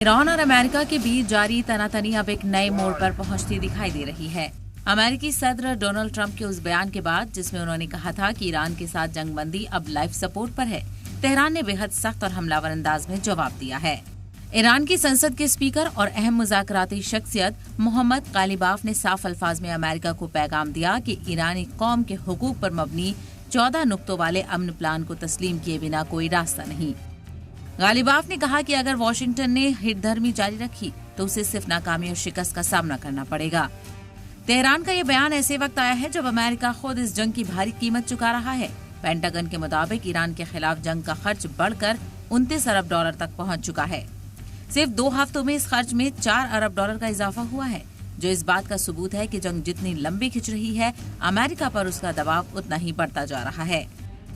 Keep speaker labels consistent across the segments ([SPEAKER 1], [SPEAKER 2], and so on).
[SPEAKER 1] Iran और America के बीच जारी तनातनी अब एक नए मोड़ पर पहुंचती दिखाई दे रही है। अमेरिकी सदर डोनाल्ड ट्रंप के उस बयान के बाद जिसमें उन्होंने कहा था कि ईरान के साथ जंगबंदी अब लाइफ सपोर्ट पर है, तेहरान ने बेहद सख्त और हमलावर अंदाज में जवाब दिया है। ईरान की संसद के स्पीकर और अहम मुज़ाकराती शख्सियत मोहम्मद गालिबाफ ने साफ अल्फाज में अमेरिका को पैगाम दिया कि ईरानी कौम के हुकूक पर मबनी 14 नुक्तों वाले अमन प्लान को तस्लीम किए बिना कोई रास्ता नहीं। गालिबाफ ने कहा कि अगर वॉशिंगटन ने हिटधर्मी जारी रखी तो उसे सिर्फ नाकामी और शिकस्त का सामना करना पड़ेगा। तेहरान का ये बयान ऐसे वक्त आया है जब अमेरिका खुद इस जंग की भारी कीमत चुका रहा है। पेंटागन के मुताबिक ईरान के खिलाफ जंग का खर्च बढ़कर 29 अरब डॉलर तक पहुंच चुका है। सिर्फ 2 हफ्तों में इस खर्च में 4 अरब डॉलर का इजाफा हुआ है, जो इस बात का सबूत है कि जंग जितनी लंबी खिंच रही है, अमेरिका पर उसका दबाव उतना ही बढ़ता जा रहा है।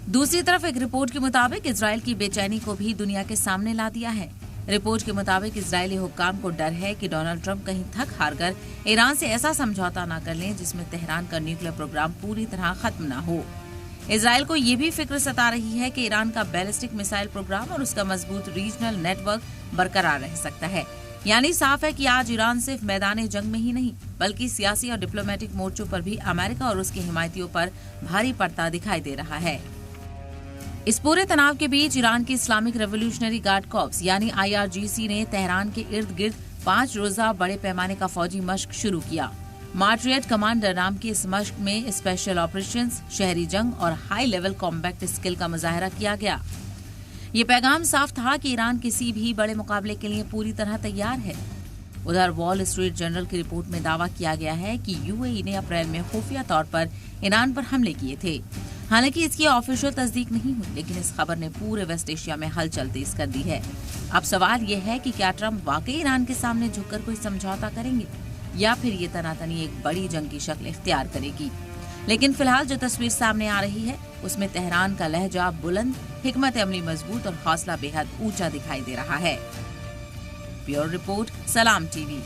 [SPEAKER 1] दूसरी तरफ एक रिपोर्ट के मुताबिक इजराइल की बेचैनी को भी दुनिया के सामने ला दिया है। रिपोर्ट के मुताबिक इजरायली हुक्काम को डर है कि डोनाल्ड ट्रंप कहीं थक हार कर ईरान से ऐसा समझौता न कर लें जिसमें तेहरान का न्यूक्लियर प्रोग्राम पूरी तरह खत्म न हो। इजराइल को ये भी फिक्र सता रही है कि ईरान का बैलिस्टिक मिसाइल प्रोग्राम और उसका मजबूत रीजनल नेटवर्क बरकरार रह सकता है। यानी साफ है कि आज ईरान सिर्फ मैदान जंग में ही नहीं बल्कि सियासी और डिप्लोमेटिक मोर्चों पर भी अमेरिका और उसके हिमायतियों पर भारी पड़ता दिखाई दे रहा है। इस पूरे तनाव के बीच ईरान की इस्लामिक रेवोल्यूशनरी गार्ड कॉर्प्स यानी IRGC ने तेहरान के इर्द गिर्द 5 रोजा बड़े पैमाने का फौजी मश्क शुरू किया। मार्टरियट कमांडर नाम की इस मश्क में स्पेशल ऑपरेशंस, शहरी जंग और हाई लेवल कॉम्बैट स्किल का मुजाहरा किया गया। ये पैगाम साफ था कि ईरान किसी भी बड़े मुकाबले के लिए पूरी तरह तैयार है। उधर वॉल स्ट्रीट जर्नल की रिपोर्ट में दावा किया गया है कि UAE ने अप्रैल में खुफिया तौर पर ईरान पर हमले किए थे। हालांकि इसकी ऑफिशियल तस्दीक नहीं हुई, लेकिन इस खबर ने पूरे वेस्ट एशिया में हलचल तेज कर दी है। अब सवाल ये है कि क्या ट्रंप वाकई ईरान के सामने झुककर कोई समझौता करेंगे या फिर ये तनातनी एक बड़ी जंग की शक्ल इख्तियार करेगी। लेकिन फिलहाल जो तस्वीर सामने आ रही है उसमें तेहरान का लहजा बुलंद, हिकमत अमली मजबूत और हौसला बेहद ऊंचा दिखाई दे रहा है। ब्यूरो रिपोर्ट, सलाम TV।